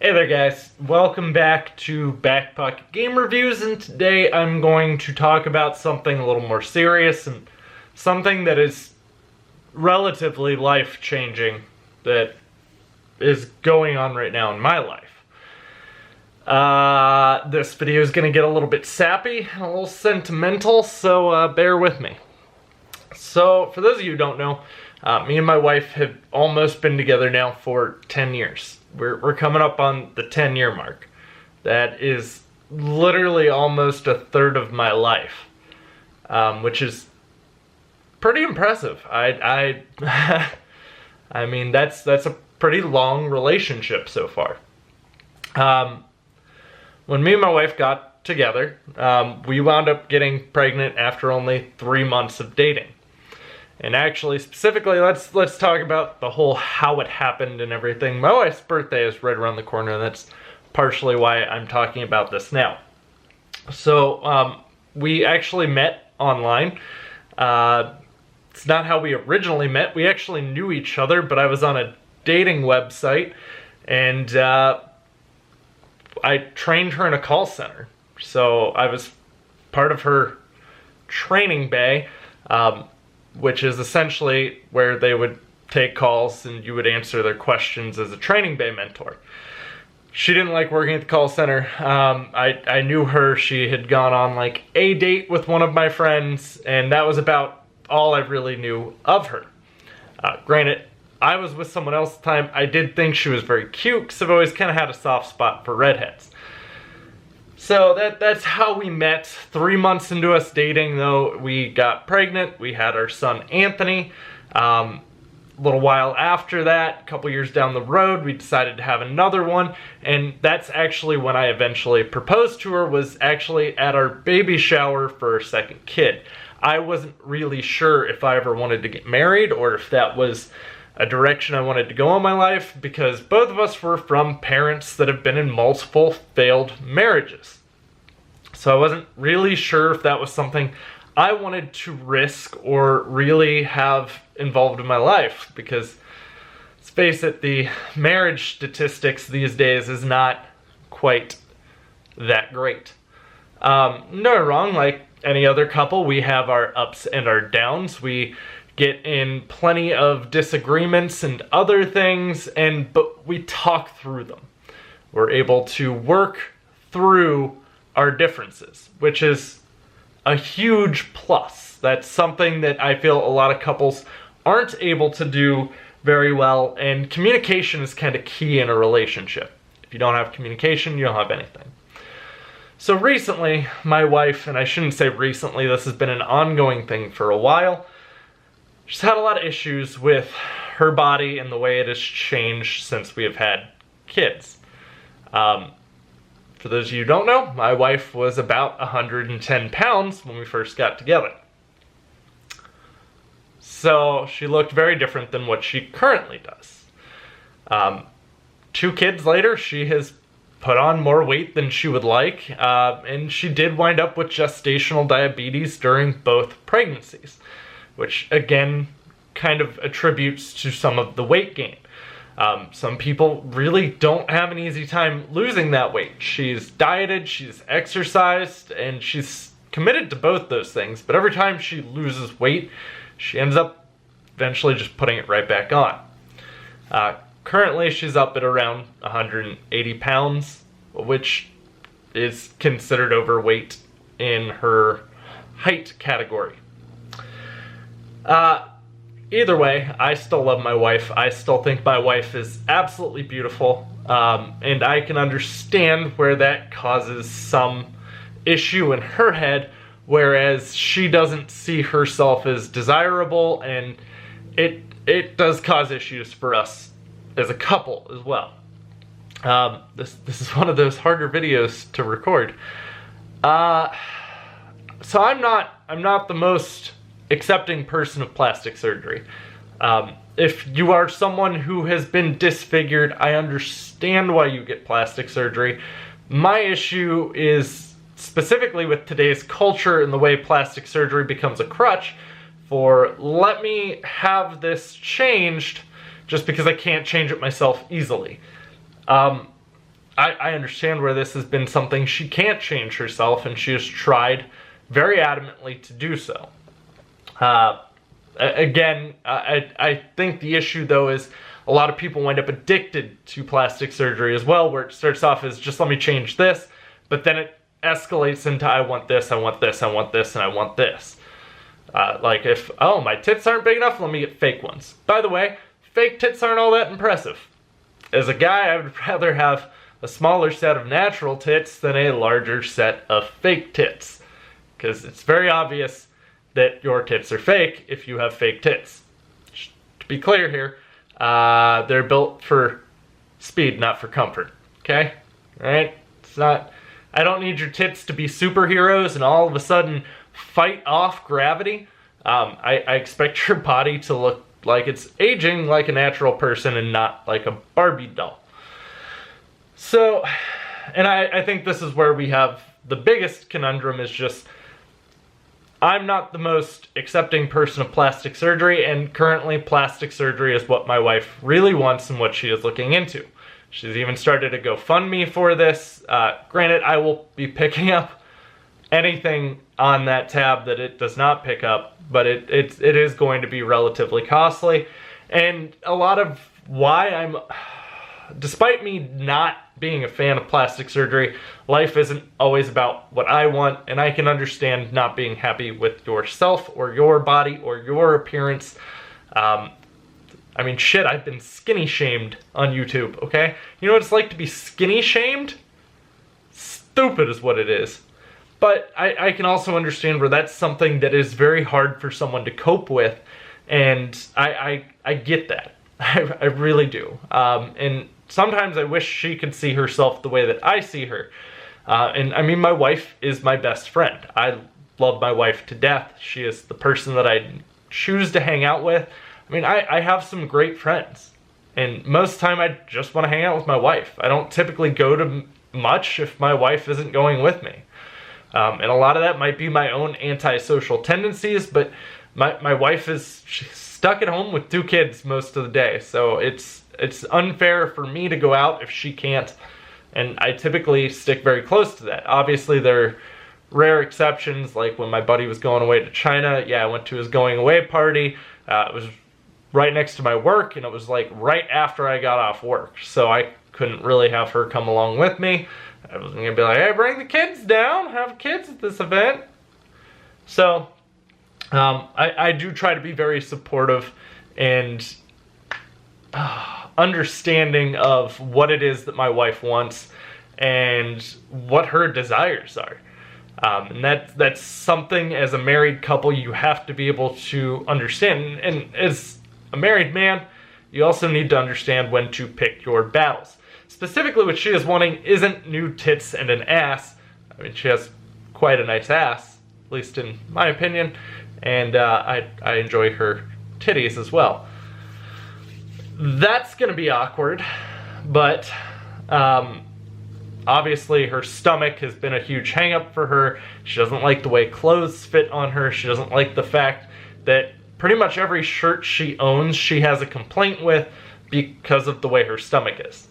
Hey there guys, welcome back to BackPocketGameReviews, and today I'm going to talk about something a little more serious and something that is relatively life-changing that is going on right now in my life. This video is going to get a little bit sappy, a little sentimental, so bear with me. So, for those of you who don't know, me and my wife have almost been together now for 10 years. We're coming up on the 10-year mark. That is literally almost a third of my life, which is pretty impressive. I mean, that's a pretty long relationship so far. When me and my wife got together, we wound up getting pregnant after only 3 months of dating. And actually, specifically, let's talk about the whole how it happened and everything. My wife's birthday is right around the corner, and that's partially why I'm talking about this now. So, we actually met online. It's not how we originally met. We actually knew each other, but I was on a dating website, and I trained her in a call center. So, I was part of her training bay, which is essentially where they would take calls and you would answer their questions as a training bay mentor. She didn't like working at the call center. I knew her. She had gone on like a date with one of my friends, and that was about all I really knew of her. Granted, I was with someone else at the time. I did think she was very cute because I've always kind of had a soft spot for redheads. So that's how we met. 3 months into us dating, though, we got pregnant. We had our son, Anthony. A little while after that, a couple years down the road, we decided to have another one. And that's actually when I eventually proposed to her, was actually at our baby shower for our second kid. I wasn't really sure if I ever wanted to get married or if that was a direction I wanted to go in my life, because both of us were from parents that have been in multiple failed marriages. So I wasn't really sure if that was something I wanted to risk or really have involved in my life, because let's face it, the marriage statistics these days is not quite that great. No wrong, like any other couple, we have our ups and our downs. We get in plenty of disagreements and other things, but we talk through them. We're able to work through our differences, which is a huge plus. That's something that I feel a lot of couples aren't able to do very well, and communication is kind of key in a relationship. If you don't have communication, you don't have anything. So recently, my wife, and I shouldn't say recently, this has been an ongoing thing for a while, she's had a lot of issues with her body and the way it has changed since we have had kids. For those of you who don't know, my wife was about 110 pounds when we first got together. So she looked very different than what she currently does. 2 kids later, she has put on more weight than she would like, and she did wind up with gestational diabetes during both pregnancies, which again kind of attributes to some of the weight gain. Some people really don't have an easy time losing that weight. She's dieted, she's exercised, and she's committed to both those things, but every time she loses weight, she ends up eventually just putting it right back on. Currently, she's up at around 180 pounds, which is considered overweight in her height category. Either way, I still love my wife. I still think my wife is absolutely beautiful, and I can understand where that causes some issue in her head, whereas she doesn't see herself as desirable, and it does cause issues for us as a couple as well. This is one of those harder videos to record. So I'm not the most accepting person of plastic surgery. If you are someone who has been disfigured, I understand why you get plastic surgery. My issue is specifically with today's culture and the way plastic surgery becomes a crutch for let me have this changed just because I can't change it myself easily. I understand where this has been something she can't change herself, and she has tried very adamantly to do so. Again, I think the issue, though, is a lot of people wind up addicted to plastic surgery as well, where it starts off as just let me change this, but then it escalates into I want this, I want this, I want this, and I want this. Like if, oh, my tits aren't big enough, let me get fake ones. By the way, fake tits aren't all that impressive. As a guy, I would rather have a smaller set of natural tits than a larger set of fake tits. Because it's very obvious that your tits are fake if you have fake tits. Just to be clear here, they're built for speed, not for comfort. Okay? Right? It's not, I don't need your tits to be superheroes and all of a sudden fight off gravity. I expect your body to look like it's aging like a natural person and not like a Barbie doll. So, and I think this is where we have the biggest conundrum is just, I'm not the most accepting person of plastic surgery, and currently plastic surgery is what my wife really wants and what she is looking into. She's even started a GoFundMe for this. Granted, I will be picking up anything on that tab that it does not pick up, but it is going to be relatively costly. And a lot of why despite me not being a fan of plastic surgery, life isn't always about what I want, and I can understand not being happy with yourself or your body or your appearance. I mean, shit, I've been skinny shamed on YouTube, okay? You know what it's like to be skinny shamed? Stupid is what it is. But I can also understand where that's something that is very hard for someone to cope with, and I get that. I really do. And sometimes I wish she could see herself the way that I see her. And I mean, my wife is my best friend. I love my wife to death. She is the person that I choose to hang out with. I mean, I have some great friends. And most of the time I just want to hang out with my wife. I don't typically go to much if my wife isn't going with me. And a lot of that might be my own antisocial tendencies, but my wife she's stuck at home with 2 kids most of the day. So it's unfair for me to go out if she can't, and I typically stick very close to that. Obviously, there are rare exceptions, like when my buddy was going away to China. Yeah, I went to his going away party. It was right next to my work, and it was like right after I got off work, so I couldn't really have her come along with me. I was gonna be like, hey, bring the kids down, have kids at this event. So I do try to be very supportive and understanding of what it is that my wife wants and what her desires are. And that's something as a married couple you have to be able to understand. And as a married man, you also need to understand when to pick your battles. Specifically, what she is wanting isn't new tits and an ass. I mean, she has quite a nice ass, at least in my opinion, and I enjoy her titties as well. That's going to be awkward, but obviously her stomach has been a huge hang-up for her. She doesn't like the way clothes fit on her. She doesn't like the fact that pretty much every shirt she owns, she has a complaint with because of the way her stomach is.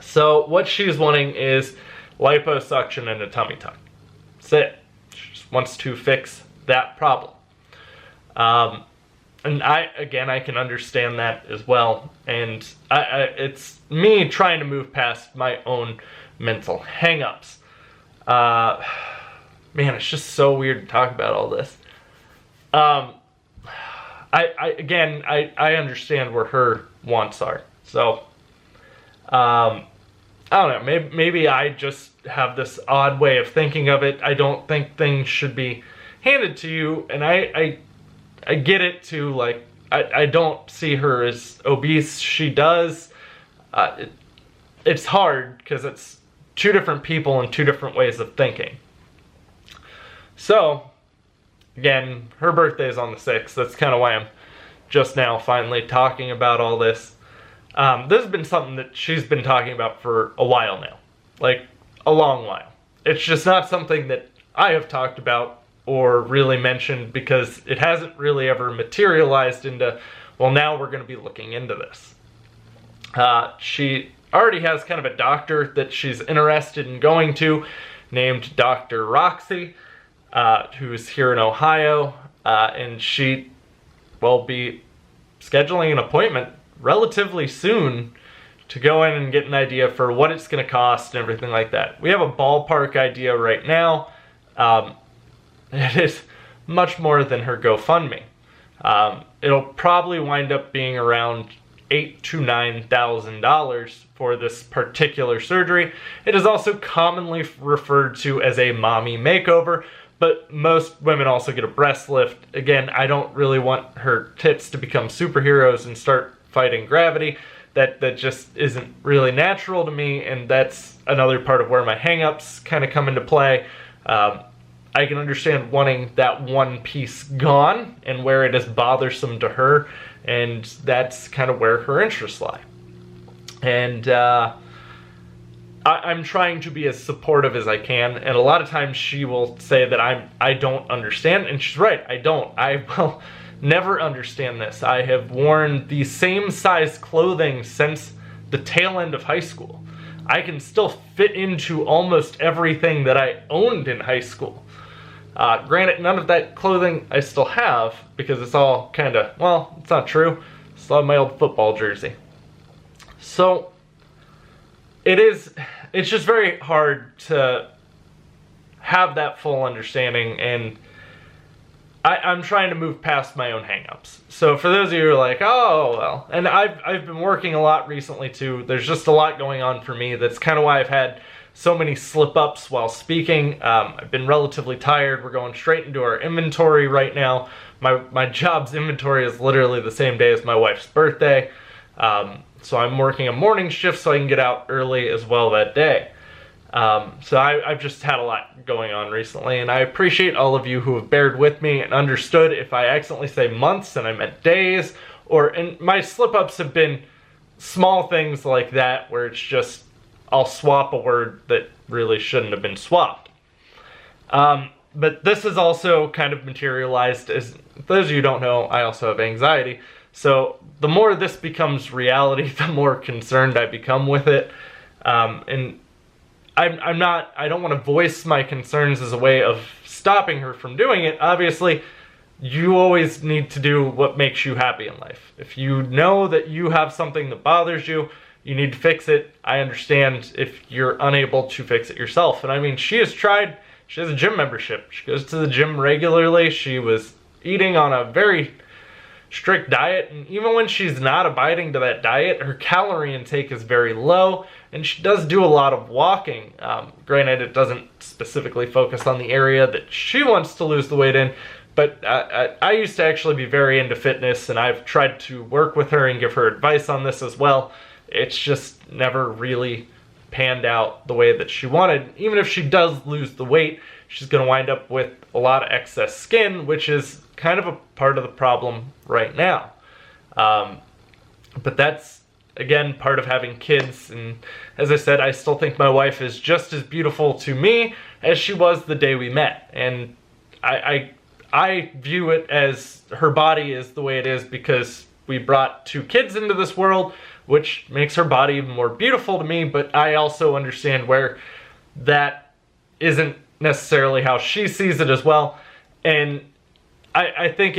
So what she's wanting is liposuction and a tummy tuck. That's it. She just wants to fix that problem. And I can understand that as well. And it's me trying to move past my own mental hang-ups. Man, it's just so weird to talk about all this. I understand where her wants are. So, I don't know, maybe I just have this odd way of thinking of it. I don't think things should be handed to you, and I get it too. Like, I don't see her as obese. She does. It's hard because it's 2 different people and 2 different ways of thinking. So, again, her birthday is on the 6th. That's kind of why I'm just now finally talking about all this. This has been something that she's been talking about for a while now. Like, a long while. It's just not something that I have talked about or really mentioned because it hasn't really ever materialized into, well, now we're going to be looking into this. She already has kind of a doctor that she's interested in going to, named Dr. Roxy, who's here in Ohio, and she will be scheduling an appointment relatively soon to go in and get an idea for what it's going to cost and everything like that. We have a ballpark idea right now. It is much more than her GoFundMe. It'll probably wind up being around $8,000 to $9,000 for this particular surgery. It is also commonly referred to as a mommy makeover, but most women also get a breast lift. Again, I don't really want her tits to become superheroes and start fighting gravity. That just isn't really natural to me, and that's another part of where my hang-ups kind of come into play. I can understand wanting that one piece gone and where it is bothersome to her, and that's kind of where her interests lie. And I'm trying to be as supportive as I can, and a lot of times she will say that I don't understand, and she's right, I don't. I will never understand this. I have worn the same size clothing since the tail end of high school. I can still fit into almost everything that I owned in high school. Granted, none of that clothing I still have, because it's all kind of, well, it's not true. I still have my old football jersey. So, it's just very hard to have that full understanding, and I'm trying to move past my own hang-ups. So for those of you who are like, oh, well, and I've been working a lot recently too. There's just a lot going on for me. That's kind of why I've had so many slip-ups while speaking. I've been relatively tired. We're going straight into our inventory right now. My job's inventory is literally the same day as my wife's birthday. So I'm working a morning shift so I can get out early as well that day. So I've just had a lot going on recently, and I appreciate all of you who have bared with me and understood if I accidentally say months and I meant days, and my slip-ups have been small things like that where it's just I'll swap a word that really shouldn't have been swapped. But this is also kind of materialized as, for those of you who don't know, I also have anxiety. So the more this becomes reality, the more concerned I become with it. And I don't want to voice my concerns as a way of stopping her from doing it. Obviously, you always need to do what makes you happy in life. If you know that you have something that bothers you, you need to fix it. I understand if you're unable to fix it yourself. And I mean, she has tried, she has a gym membership. She goes to the gym regularly. She was eating on a very strict diet, and even when she's not abiding to that diet, her calorie intake is very low, and she does do a lot of walking. Granted, it doesn't specifically focus on the area that she wants to lose the weight in, but I used to actually be very into fitness, and I've tried to work with her and give her advice on this as well. It's just never really panned out the way that she wanted. Even if she does lose the weight, she's going to wind up with a lot of excess skin, which is kind of a part of the problem right now. But that's, again, part of having kids. And as I said, I still think my wife is just as beautiful to me as she was the day we met. And I view it as her body is the way it is because we brought 2 kids into this world, which makes her body even more beautiful to me. But I also understand where that isn't necessarily how she sees it as well. And I think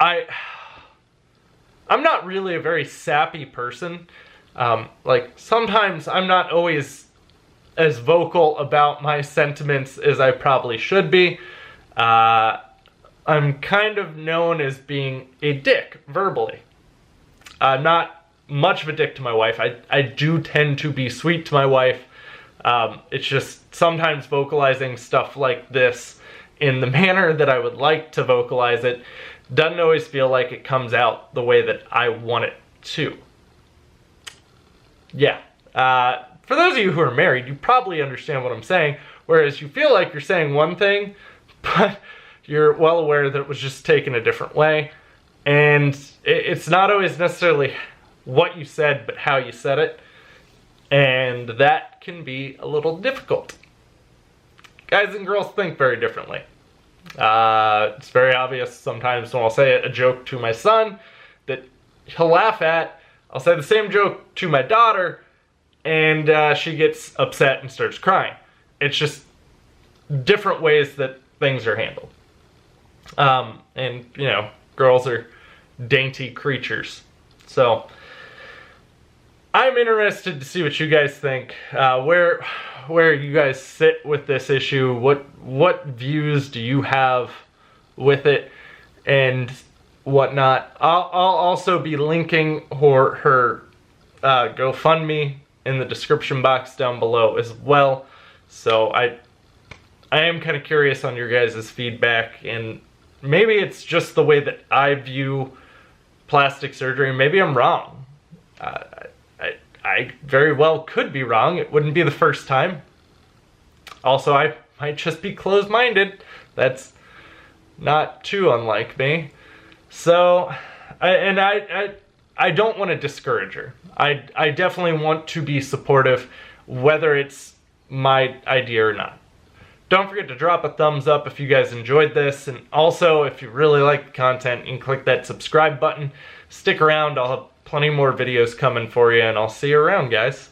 I'm not really a very sappy person. Like, sometimes I'm not always as vocal about my sentiments as I probably should be. I'm kind of known as being a dick, verbally. I'm not much of a dick to my wife. I do tend to be sweet to my wife. It's just sometimes vocalizing stuff like this in the manner that I would like to vocalize it doesn't always feel like it comes out the way that I want it to. Yeah. For those of you who are married, you probably understand what I'm saying, whereas you feel like you're saying one thing, but you're well aware that it was just taken a different way. And it's not always necessarily what you said, but how you said it. And that can be a little difficult. Guys and girls think very differently. It's very obvious sometimes when I'll say a joke to my son that he'll laugh at, I'll say the same joke to my daughter, and she gets upset and starts crying. It's just different ways that things are handled. And, you know, girls are dainty creatures. So, I'm interested to see what you guys think. Where you guys sit with this issue. What views do you have with it and whatnot. I'll also be linking her GoFundMe in the description box down below as well. So I am kind of curious on your guys' feedback, and maybe it's just the way that I view plastic surgery. Maybe I'm wrong. I very well could be wrong. It wouldn't be the first time. Also, I might just be closed-minded. That's not too unlike me. So, I don't want to discourage her. I definitely want to be supportive, whether it's my idea or not. Don't forget to drop a thumbs up if you guys enjoyed this, and also if you really like the content, you can click that subscribe button. Stick around, I'll have plenty more videos coming for you, and I'll see you around, guys.